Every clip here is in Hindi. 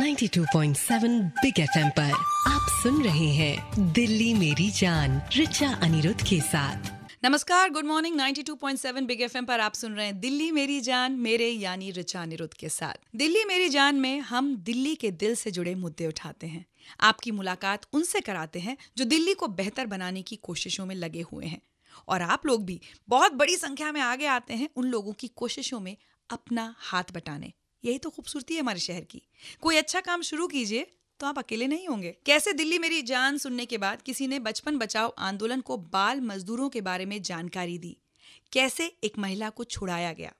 92.7 बिग एफएम पर आप सुन रहे हैं दिल्ली मेरी जान रिचा अनिरुद्ध के साथ। नमस्कार, गुड मॉर्निंग। 92.7 बिग एफएम पर आप सुन रहे हैं दिल्ली मेरी जान, मेरे यानी रिचा अनिरुद्ध के साथ। दिल्ली मेरी जान में हम दिल्ली के दिल से जुड़े मुद्दे उठाते हैं। आपकी मुलाकात उनसे कराते हैं जो दिल्ली को बेहतर बनाने की कोशिशों में लगे हुए हैं। और आप लोग भी बहुत बड़ी संख्या में आगे आते हैं उन लोगों की कोशिशों में अपना हाथ बटाने। यही तो खूबसूरती है हमारे शहर की। कोई अच्छा काम शुरू कीजिए तो आप अकेले नहीं होंगे। कैसे दिल्ली मेरी जान सुनने के बाद किसी ने बचपन बचाओ आंदोलन को बाल मजदूरों के बारे में जानकारी दी, कैसे एक महिला को छुड़ाया गया,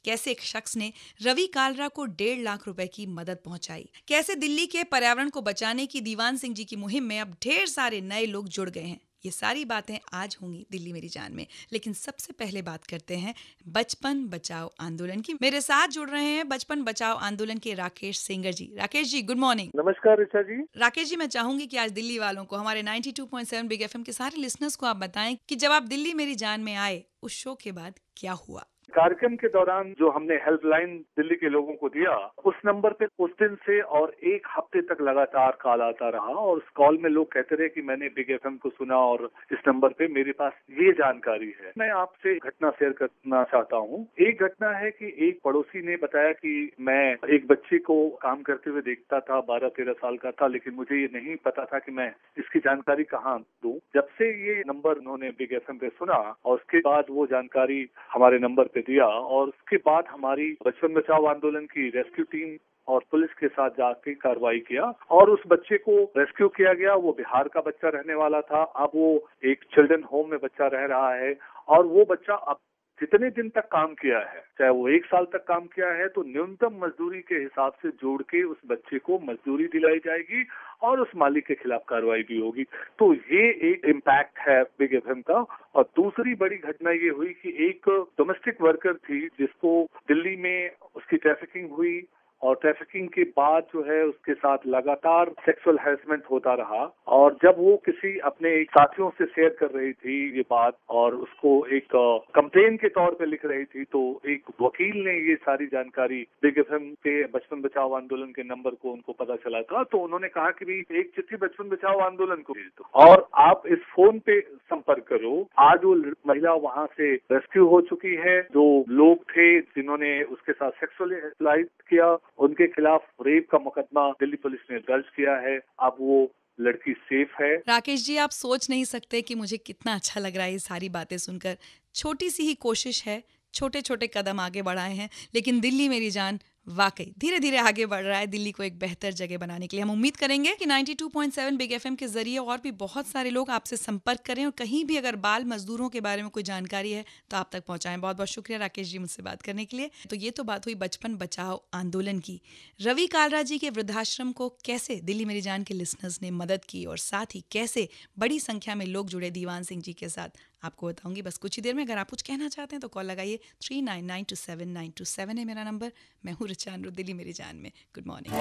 कैसे एक शख्स ने रवि कालरा को 1.5 लाख रुपए की मदद पहुंचाई, कैसे दिल्ली के पर्यावरण को बचाने की दीवान सिंह जी की मुहिम में अब ढेर सारे नए लोग जुड़ गए हैं। ये सारी बातें आज होंगी दिल्ली मेरी जान में। लेकिन सबसे पहले बात करते हैं बचपन बचाओ आंदोलन की। मेरे साथ जुड़ रहे हैं बचपन बचाओ आंदोलन के राकेश सेंगर जी। Rakesh ji, good morning. नमस्कार रिचा जी। राकेश जी, मैं चाहूंगी कि आज दिल्ली वालों को, हमारे 92.7 बिग एफएम के सारे लिसनर्स को आप बताएं कि जब आप दिल्ली मेरी जान में आए, उस शो के बाद क्या हुआ। कार्यक्रम के दौरान जो हमने हेल्पलाइन दिल्ली के लोगों को दिया, उस नंबर पे उस दिन से और एक हफ्ते तक लगातार कॉल आता रहा और उस कॉल में लोग कहते रहे कि मैंने बिग एफएम को सुना और इस नंबर पे मेरे पास ये जानकारी है। मैं आपसे घटना शेयर करना चाहता हूँ। एक घटना है कि एक पड़ोसी ने बताया कि मैं एक बच्चे को काम करते हुए देखता था, 12-13 साल का था, लेकिन मुझे ये नहीं पता था कि मैं इसकी जानकारी कहाँ दूं। जब से ये नंबर उन्होंने बिग एफएम पे सुना और उसके बाद वो जानकारी हमारे नंबर पे दिया और उसके बाद हमारी बचपन बचाओ आंदोलन की रेस्क्यू टीम और पुलिस के साथ जाके कार्रवाई किया और उस बच्चे को रेस्क्यू किया गया। वो बिहार का बच्चा रहने वाला था। अब वो एक चिल्ड्रन होम में बच्चा रह रहा है और वो बच्चा अब जितने दिन तक काम किया है, चाहे वो 1 साल तक काम किया है, तो न्यूनतम मजदूरी के हिसाब से जोड़ के उस बच्चे को मजदूरी दिलाई जाएगी और उस मालिक के खिलाफ कार्रवाई भी होगी। तो ये एक इम्पैक्ट है बिग एफएम का। और दूसरी बड़ी घटना ये हुई कि एक डोमेस्टिक वर्कर थी जिसको दिल्ली में उसकी ट्रैफिकिंग हुई और ट्रैफिकिंग के बाद जो है उसके साथ लगातार सेक्सुअल हैरेसमेंट होता रहा। और जब वो किसी अपने साथियों से शेयर कर रही थी ये बात और उसको एक कंप्लेन के तौर पे लिख रही थी, तो एक वकील ने ये सारी जानकारी बिग एफएम के बचपन बचाओ आंदोलन के नंबर को उनको पता चला था। तो उन्होंने कहा कि भाई एक चिट्ठी बचपन बचाओ आंदोलन को भेज दो और आप इस फोन पे संपर्क करो। आज वो महिला वहां से रेस्क्यू हो चुकी है। जो लोग थे जिन्होंने उसके साथ सेक्सुअली एक्सप्लॉइट किया, उनके खिलाफ रेप का मुकदमा दिल्ली पुलिस ने दर्ज किया है। अब वो लड़की सेफ है। राकेश जी, आप सोच नहीं सकते कि मुझे कितना अच्छा लग रहा है ये सारी बातें सुनकर। छोटी सी ही कोशिश है, छोटे छोटे कदम आगे बढ़ाए हैं, लेकिन दिल्ली मेरी जान वाकई धीरे धीरे आगे बढ़ रहा है दिल्ली को एक बेहतर जगह बनाने के लिए। हम उम्मीद करेंगे कि 92.7 बिग एफएम के जरिए और भी बहुत सारे लोग आपसे संपर्क करें और कहीं भी अगर बाल मजदूरों के बारे में कोई जानकारी है तो आप तक पहुंचाएं। बहुत बहुत शुक्रिया राकेश जी मुझसे बात करने के लिए। तो ये तो बात हुई बचपन बचाओ आंदोलन की। रवि कालरा जी के वृद्धाश्रम को कैसे दिल्ली मेरी जान के लिसनर्स ने मदद की और साथ ही कैसे बड़ी संख्या में लोग जुड़े दीवान सिंह जी के साथ, आपको बताऊंगी बस कुछ ही देर में। अगर आप कुछ कहना चाहते हैं तो कॉल लगाइए। 39927927 है मेरा नंबर। मैं हूँ रिचा अनिरुद्ध, दिल्ली मेरी जान में। Good morning.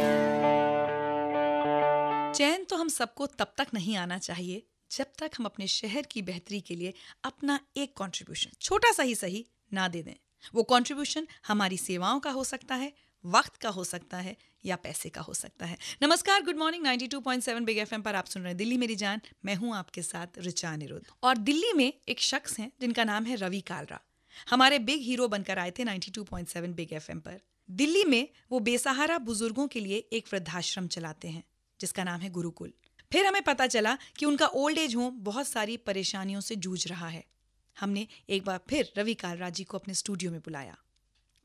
चैन तो हम सबको तब तक नहीं आना चाहिए जब तक हम अपने शहर की बेहतरी के लिए अपना एक कंट्रीब्यूशन, छोटा सा ही सही, ना दे दें। वो कंट्रीब्यूशन हमारी सेवाओं का हो सकता है, वक्त का हो सकता है या पैसे का हो सकता है। नमस्कार, गुड मॉर्निंग। 92.7 बिग एफएम पर आप सुन रहे हैं दिल्ली मेरी जान। मैं हूं आपके साथ रिचा अनिरुद्ध। और दिल्ली में एक शख्स हैं जिनका नाम है रवि कालरा। हमारे बिग हीरो बनकर आए थे 92.7 बिग एफएम पर। दिल्ली में वो बेसहारा बुजुर्गों के लिए एक वृद्धाश्रम चलाते हैं जिसका नाम है गुरुकुल। फिर हमें पता चला कि उनका ओल्ड एज होम बहुत सारी परेशानियों से जूझ रहा है। हमने एक बार फिर रवि कालरा जी को अपने स्टूडियो में बुलाया।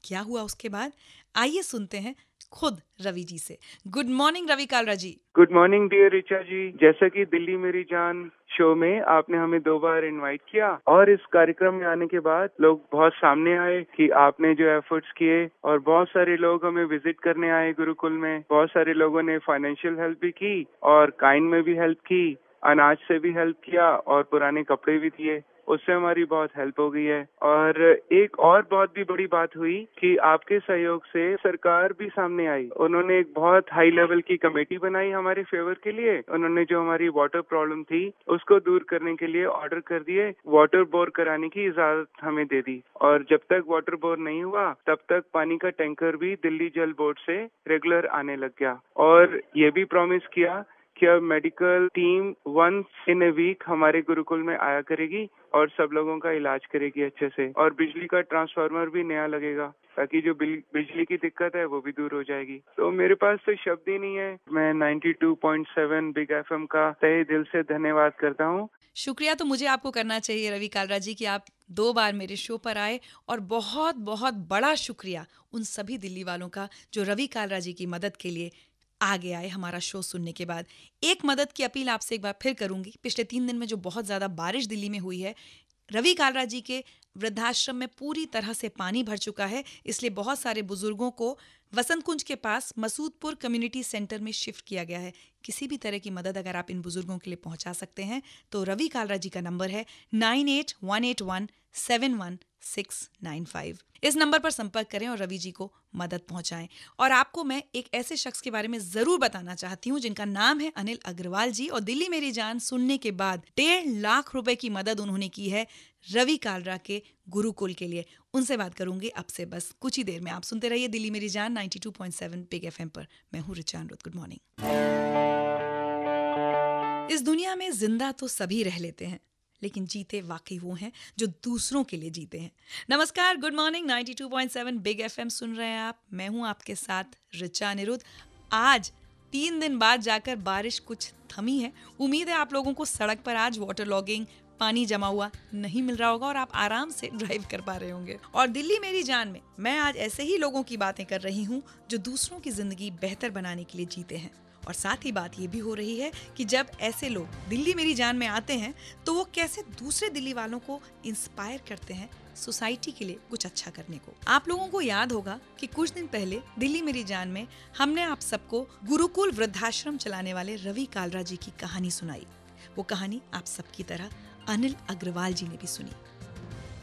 क्या हुआ उसके बाद, आइए सुनते हैं खुद रवि जी से। गुड मॉर्निंग रवि कालरा जी। गुड मॉर्निंग डियर रिचा जी। जैसा कि दिल्ली मेरी जान शो में आपने हमें 2 बार इनवाइट किया और इस कार्यक्रम में आने के बाद लोग बहुत सामने आए कि आपने जो एफर्ट्स किए और बहुत सारे लोग हमें विजिट करने आए गुरुकुल में। बहुत सारे लोगों ने फाइनेंशियल हेल्प भी की और काइंड में भी हेल्प की, अनाज से भी हेल्प किया और पुराने कपड़े भी दिए। उससे हमारी बहुत हेल्प हो गई है। और एक और बहुत भी बड़ी बात हुई कि आपके सहयोग से सरकार भी सामने आई। उन्होंने एक बहुत हाई लेवल की कमेटी बनाई हमारे फेवर के लिए। उन्होंने जो हमारी वाटर प्रॉब्लम थी उसको दूर करने के लिए ऑर्डर कर दिए, वाटर बोर कराने की इजाजत हमें दे दी। और जब तक वाटर बोर नहीं हुआ तब तक पानी का टैंकर भी दिल्ली जल बोर्ड से रेगुलर आने लग गया। और ये भी प्रॉमिस किया कि अब medical team once in a week हमारे गुरुकुल में आया करेगी और सब लोगों का इलाज करेगी अच्छे से। और बिजली का ट्रांसफार्मर भी नया लगेगा ताकि जो बिजली की दिक्कत है वो भी दूर हो जाएगी। तो मेरे पास तो शब्द ही नहीं है। मैं 92.7 बिग एफएम का तहे दिल से धन्यवाद करता हूँ। शुक्रिया तो मुझे आपको करना चाहिए रवि कालरा जी कि आप 2 बार मेरे शो पर आए, और बहुत बहुत बड़ा शुक्रिया उन सभी दिल्ली वालों का जो रवि कालरा जी की मदद के लिए आगे आए हमारा शो सुनने के बाद। एक मदद की अपील आपसे एक बार फिर करूंगी। पिछले 3 दिन में जो बहुत ज़्यादा बारिश दिल्ली में हुई है, रवि कालरा जी के वृद्धाश्रम में पूरी तरह से पानी भर चुका है, इसलिए बहुत सारे बुजुर्गों को वसंत कुंज के पास मसूदपुर कम्युनिटी सेंटर में शिफ्ट किया गया है। किसी भी तरह की मदद अगर आप इन बुजुर्गों के लिए पहुंचा सकते हैं तो रवि कालरा जी का नंबर है 9818171695। इस नंबर पर संपर्क करें और रवि जी को मदद पहुंचाएं। और आपको मैं एक ऐसे शख्स के बारे में जरूर बताना चाहती हूं जिनका नाम है अनिल अग्रवाल जी, और दिल्ली मेरी जान सुनने के बाद 1.5 लाख रुपए की मदद उन्होंने की है रवि कालरा के गुरुकुल के लिए। उनसे बात करूंगी अब से बस कुछ ही देर में। आप सुनते रहिए दिल्ली मेरी जान 92.7 बिग एफएम पर। मैं हूं रिचा अनिरुद्ध। Good morning. इस दुनिया में जिंदा तो सभी रह लेते हैं, लेकिन जीते वाकई वो हैं जो दूसरों के लिए जीते हैं। नमस्कार, गुड मॉर्निंग। 92.7 बिग एफएम सुन रहे हैं आप। मैं हूं आपके साथ रिचा अनिरुद्ध। आज 3 दिन बाद जाकर बारिश कुछ थमी है। उम्मीद है आप लोगों को सड़क पर आज वाटर लॉगिंग, पानी जमा हुआ नहीं मिल रहा होगा और आप आराम से ड्राइव कर पा रहे होंगे। और दिल्ली मेरी जान में मैं आज ऐसे ही लोगों की बातें कर रही हूँ जो दूसरों की जिंदगी बेहतर बनाने के लिए जीते हैं। और साथ ही बात ये भी हो रही है कि जब ऐसे लोग दिल्ली मेरी जान में आते हैं तो वो कैसे दूसरे दिल्ली वालों को इंस्पायर करते हैं सोसाइटी के लिए कुछ अच्छा करने को। आप लोगों को याद होगा कि कुछ दिन पहले दिल्ली मेरी जान में हमने आप सबको गुरुकुल वृद्धाश्रम चलाने वाले रवि कालरा जी की कहानी सुनाई। वो कहानी आप सबकी तरह अनिल अग्रवाल जी ने भी सुनी।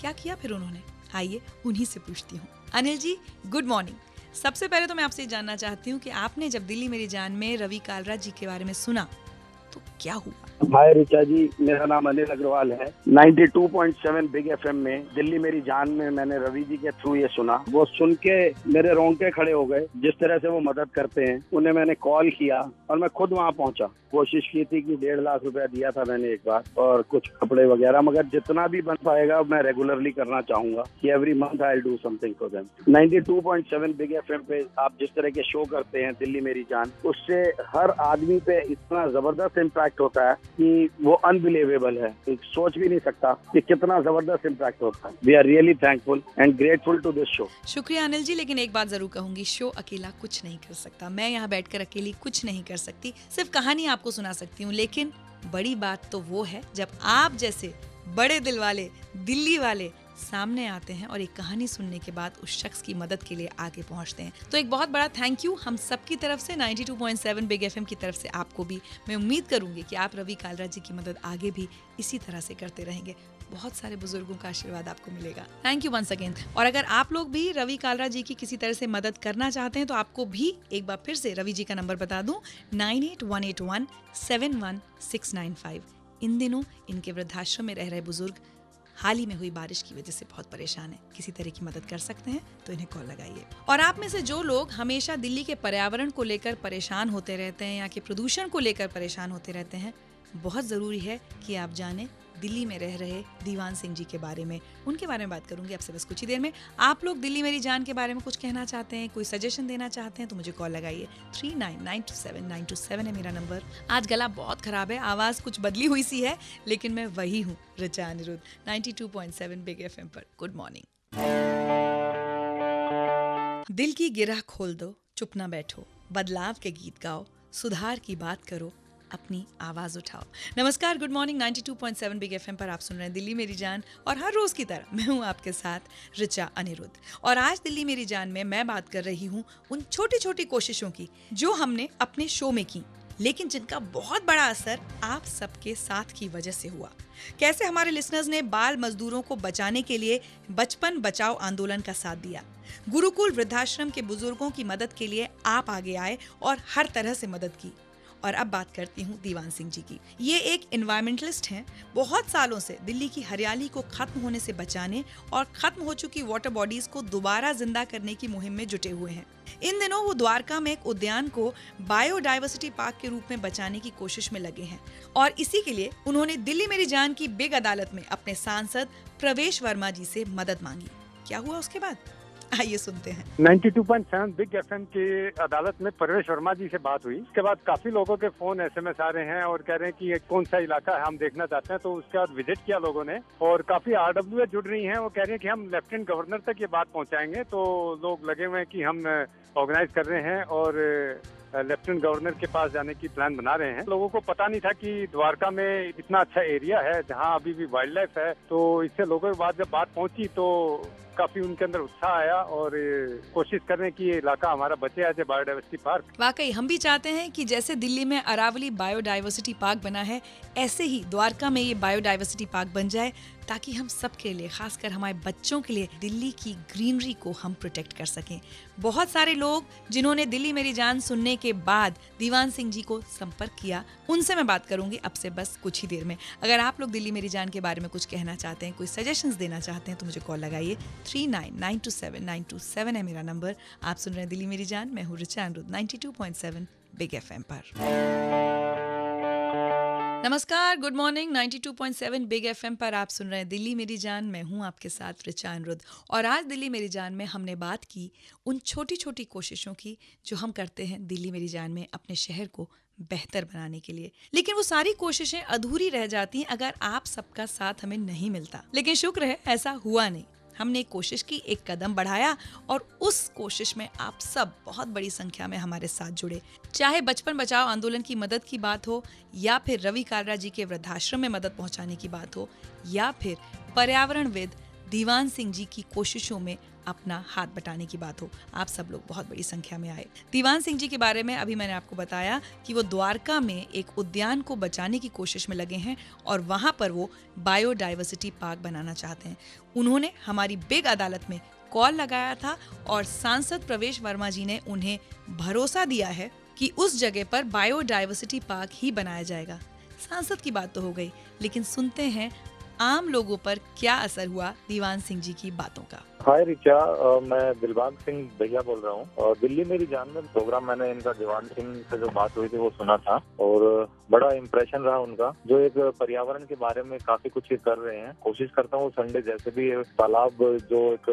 क्या किया फिर उन्होंने, आइए उन्हीं से पूछती हूँ। Anil ji, good morning. सबसे पहले तो मैं आपसे जानना चाहती हूँ कि आपने जब दिल्ली मेरी जान में रवि कालरा जी के बारे में सुना तो क्या हुआ? हाय रिचा जी, मेरा नाम अनिल अग्रवाल है। 92.7 बिग एफएम में दिल्ली मेरी जान में मैंने रवि जी के थ्रू ये सुना। वो सुन के मेरे रोंगटे खड़े हो गए। जिस तरह से वो मदद करते हैं, उन्हें मैंने कॉल किया और मैं खुद वहाँ पहुँचा। कोशिश की थी कि 1.5 लाख रुपया दिया था मैंने एक बार, और कुछ कपड़े वगैरह, मगर जितना भी बन पाएगा मैं रेगुलरली करना चाहूंगा कि every month I will do something for them. 92.7 big FM पे आप जिस तरह के शो करते हैं दिल्ली मेरी जान, उससे हर आदमी पे इतना जबरदस्त इम्पैक्ट होता है कि वो अनबिलीवेबल है। सोच भी नहीं सकता कि कितना जबरदस्त इम्पैक्ट होता है। We are really thankful and grateful to this show. शुक्रिया अनिल जी, लेकिन एक बात जरूर कहूंगी, शो अकेला कुछ नहीं कर सकता। मैं यहाँ बैठकर अकेली कुछ नहीं कर सकती, सिर्फ कहानी आपको सुना सकती हूँ। लेकिन बड़ी बात तो वो है जब आप जैसे बड़े दिल वाले दिल्ली वाले सामने आते हैं और एक कहानी सुनने के बाद उस शख्स की मदद के लिए आगे पहुंचते हैं। तो एक बहुत बड़ा थैंक यू हम सब की तरफ से, 92.7 बिग एफएम की तरफ से आपको भी। मैं उम्मीद करूंगी कि आप रवि कालरा जी की मदद आगे भी इसी तरह से करते रहेंगे। बहुत सारे बुजुर्गों का आशीर्वाद आपको मिलेगा। Thank you once again. और अगर आप लोग भी रवि कालरा जी की किसी तरह से मदद करना चाहते हैं तो आपको भी एक बार फिर से रवि जी का नंबर बता दूं, 9818171695। इन दिनों इनके वृद्धाश्रम में रह रहे बुजुर्ग हाल ही में हुई बारिश की वजह से बहुत परेशान है। किसी तरह की मदद कर सकते हैं तो इन्हें कॉल लगाइए। और आप में से जो लोग हमेशा दिल्ली के पर्यावरण को लेकर परेशान होते रहते हैं, यहाँ के प्रदूषण को लेकर परेशान होते रहते हैं, बहुत जरूरी है कि आप जानें दिल्ली में रह रहे दीवान सिंह जी के बारे में। उनके बारे में बात करूंगी आपसे बस कुछ ही देर में। आप लोग दिल्ली मेरी जान के बारे में कुछ कहना चाहते हैं, कोई सजेशन देना चाहते हैं तो मुझे कॉल लगाइए। 39927927 है मेरा नंबर। आज गला बहुत खराब है, आवाज कुछ बदली हुई सी है, लेकिन मैं वही हूँ, रिचा अनिरुद्ध, 92.7 बिग एफएम पर। Good morning. दिल की गिरह खोल दो, चुप ना बैठो, बदलाव के गीत गाओ, सुधार की बात करो, अपनी आवाज उठाओ। नमस्कार, गुड मॉर्निंग। 92.7 बिग एफएम पर आप सुन रहे हैं दिल्ली मेरी जान, और हर रोज की तरह मैं हूं आपके साथ रिचा अनिरुद्ध। और आज दिल्ली मेरी जान में मैं बात कर रही हूं उन छोटी छोटी कोशिशों की जो हमने अपने शो में की। लेकिन जिनका बहुत बड़ा असर आप सबके साथ की वजह से हुआ। कैसे हमारे लिसनर्स ने बाल मजदूरों को बचाने के लिए बचपन बचाओ आंदोलन का साथ दिया, गुरुकुल वृद्धाश्रम के बुजुर्गों की मदद के लिए आप आगे आए और हर तरह से मदद की। और अब बात करती हूँ दीवान सिंह जी की। ये एक एनवायरमेंटलिस्ट हैं, बहुत सालों से दिल्ली की हरियाली को खत्म होने से बचाने और खत्म हो चुकी वाटर बॉडीज को दोबारा जिंदा करने की मुहिम में जुटे हुए हैं। इन दिनों वो द्वारका में एक उद्यान को बायोडायवर्सिटी पार्क के रूप में बचाने की कोशिश में लगे हैं और इसी के लिए उन्होंने दिल्ली मेरी जान की बिग अदालत में अपने सांसद प्रवेश वर्मा जी से मदद मांगी। क्या हुआ उसके बाद, आइए सुनते हैं। 92.7 बिग एफएम की अदालत में प्रवेश वर्मा जी से बात हुई। उसके बाद काफी लोगों के फोन SMS आ रहे हैं और कह रहे हैं कि ये कौन सा इलाका है, हम देखना चाहते हैं। तो उसके बाद विजिट किया लोगों ने और काफी RWA जुड़ रही हैं। वो कह रही हैं कि हम लेफ्टिनेंट गवर्नर तक ये बात पहुंचाएंगे। तो लोग लगे हुए हैं कि हम ऑर्गेनाइज कर रहे हैं और लेफ्टिनेंट गवर्नर के पास जाने की प्लान बना रहे हैं। लोगों को पता नहीं था कि द्वारका में इतना अच्छा एरिया है जहां अभी भी वाइल्ड लाइफ है। तो इससे लोगों के बाद जब बात पहुंची तो काफी उनके अंदर उत्साह आया और कोशिश कर रहे हैं कि ये इलाका हमारा बचे आज बायोडायवर्सिटी पार्क। वाकई हम भी चाहते हैं कि जैसे दिल्ली में अरावली बायोडायवर्सिटी पार्क बना है, ऐसे ही द्वारका में ये बायोडायवर्सिटी पार्क बन जाए, ताकि हम सब के लिए, खासकर हमारे बच्चों के लिए, दिल्ली की ग्रीनरी को हम प्रोटेक्ट कर सकें। बहुत सारे लोग जिन्होंने दिल्ली मेरी जान सुनने के बाद दीवान सिंह जी को संपर्क किया, उनसे मैं बात करूंगी अब से बस कुछ ही देर में। अगर आप लोग दिल्ली मेरी जान के बारे में कुछ कहना चाहते हैं, कोई सजेशंस देना चाहते हैं, तो मुझे कॉल लगाइए। 39927927 है मेरा नंबर। आप सुन रहे हैं दिल्ली मेरी जान, मैं हूँ रिचा अनिरुद्ध 92.7 बिग FM पर। नमस्कार, गुड मॉर्निंग। 92.7 बिग FM पर आप सुन रहे हैं दिल्ली मेरी जान, मैं हूं आपके साथ रिचा अनिरुद्ध। और आज दिल्ली मेरी जान में हमने बात की उन छोटी छोटी कोशिशों की जो हम करते हैं दिल्ली मेरी जान में अपने शहर को बेहतर बनाने के लिए। लेकिन वो सारी कोशिशें अधूरी रह जाती हैं अगर आप सबका साथ हमें नहीं मिलता। लेकिन शुक्र है ऐसा हुआ नहीं। हमने कोशिश की, एक कदम बढ़ाया और उस कोशिश में आप सब बहुत बड़ी संख्या में हमारे साथ जुड़े। चाहे बचपन बचाओ आंदोलन की मदद की बात हो, या फिर रवि कालरा जी के वृद्धाश्रम में मदद पहुंचाने की बात हो, या फिर पर्यावरणविद दीवान सिंह जी की कोशिशों में अपना हाथ बटाने की बात हो, आप सब लोग बहुत बड़ी संख्या में आए। दीवान सिंह जी के बारे में अभी मैंने आपको बताया कि वो द्वारका में एक उद्यान को बचाने की कोशिश में लगे हैं और वहां पर वो बायोडायवर्सिटी पार्क बनाना चाहते हैं। उन्होंने हमारी बिग अदालत में कॉल लगाया था और सांसद प्रवेश वर्मा जी ने उन्हें भरोसा दिया है कि उस जगह पर बायोडायवर्सिटी पार्क ही बनाया जाएगा। सांसद की बात तो हो गई, लेकिन सुनते हैं आम लोगों पर क्या असर हुआ दीवान सिंह जी की बातों का। हाय रिचा, मैं दिलबाग सिंह भैया बोल रहा हूँ और दिल्ली मेरी जान में प्रोग्राम मैंने इनका दीवान सिंह से जो बात हुई थी वो सुना था और बड़ा इम्प्रेशन रहा उनका, जो एक पर्यावरण के बारे में काफी कुछ कर रहे हैं। कोशिश करता हूँ संडे जैसे भी तालाब जो एक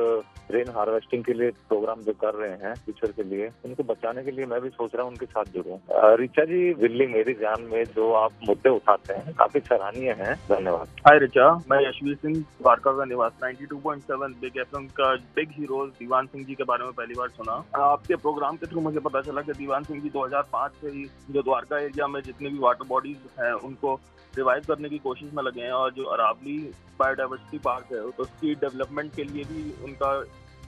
रेन हार्वेस्टिंग के लिए प्रोग्राम जो कर रहे हैं फ्यूचर के लिए, उनको बचाने के लिए मैं भी सोच रहा हूँ उनके साथ जुड़ूं। रिचा जी, दिल्ली मेरी जान में जो आप मुद्दे उठाते हैं काफी सराहनीय हैं। धन्यवाद। हाय रिचा, मैं यशवीर सिंह, द्वारका का निवास। 92.7 बिग FM का बिग हीरोज दीवान सिंह जी के बारे में पहली बार सुना। आपके प्रोग्राम के थ्रू मुझे पता चला कि दीवान सिंह जी 2005 से ही जो द्वारका एरिया में जितनी भी वाटर बॉडीज हैं उनको रिवाइव करने की कोशिश में लगे हैं और जो अरावली बायोडायवर्सिटी पार्क है उसकी डेवलपमेंट के लिए भी उनका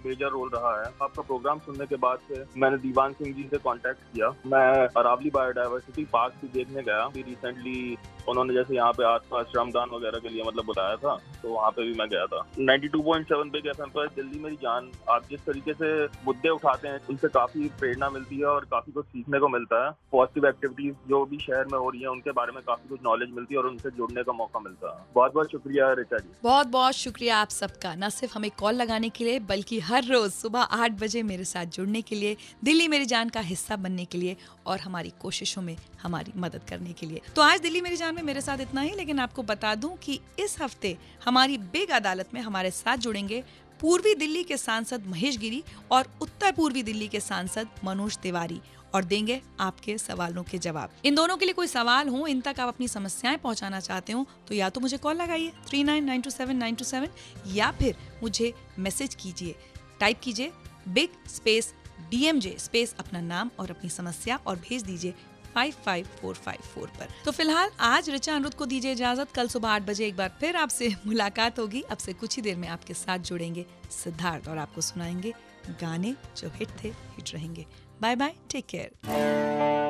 मेजर रोल रहा है। आपका प्रोग्राम सुनने के बाद से मैंने दीवान सिंह जी से कांटेक्ट किया। मैं अरावली बायोडायवर्सिटी पार्क भी देखने गया। रिसेंटली उन्होंने जैसे यहाँ पे आसपास श्रमदान वगैरह के लिए मतलब बुलाया था, तो वहाँ पे भी मैं गया था। 92.7 बिग FM पर दिल्ली मेरी जान, आप जिस तरीके से मुद्दे उठाते हैं उनसे काफी प्रेरणा मिलती है और काफी कुछ सीखने को मिलता है। पॉजिटिव एक्टिविटीज जो भी शहर में हो रही है उनके बारे में काफी कुछ नॉलेज मिलती है और उनसे जुड़ने का मौका मिलता है। बहुत बहुत शुक्रिया रिचा जी। बहुत बहुत शुक्रिया आप सबका, न सिर्फ हमें कॉल लगाने के लिए बल्कि हर रोज सुबह 8 बजे मेरे साथ जुड़ने के लिए, दिल्ली मेरी जान का हिस्सा बनने के लिए और हमारी कोशिशों में हमारी मदद करने के लिए। तो आज दिल्ली मेरी जान में मेरे साथ इतना ही, लेकिन आपको बता दूं कि इस हफ्ते हमारी बिग अदालत में हमारे साथ जुड़ेंगे पूर्वी दिल्ली के सांसद महेश गिरी और उत्तर पूर्वी दिल्ली के सांसद मनोज तिवारी और देंगे आपके सवालों के जवाब। इन दोनों के लिए कोई सवाल हो, इन तक आप अपनी समस्याएं पहुंचाना चाहते हो, तो या तो मुझे कॉल लगाइए 39927927 या फिर मुझे मैसेज कीजिए, टाइप कीजिए बिग स्पेस DMJ स्पेस अपना नाम और अपनी समस्या और भेज दीजिए 55454 पर। तो फिलहाल आज रिचा अनिरुद्ध को दीजिए इजाजत। कल सुबह 8 बजे एक बार फिर आपसे मुलाकात होगी। अब से कुछ ही देर में आपके साथ जुड़ेंगे सिद्धार्थ और आपको सुनाएंगे गाने जो हिट थे, हिट रहेंगे। Bye bye, take care.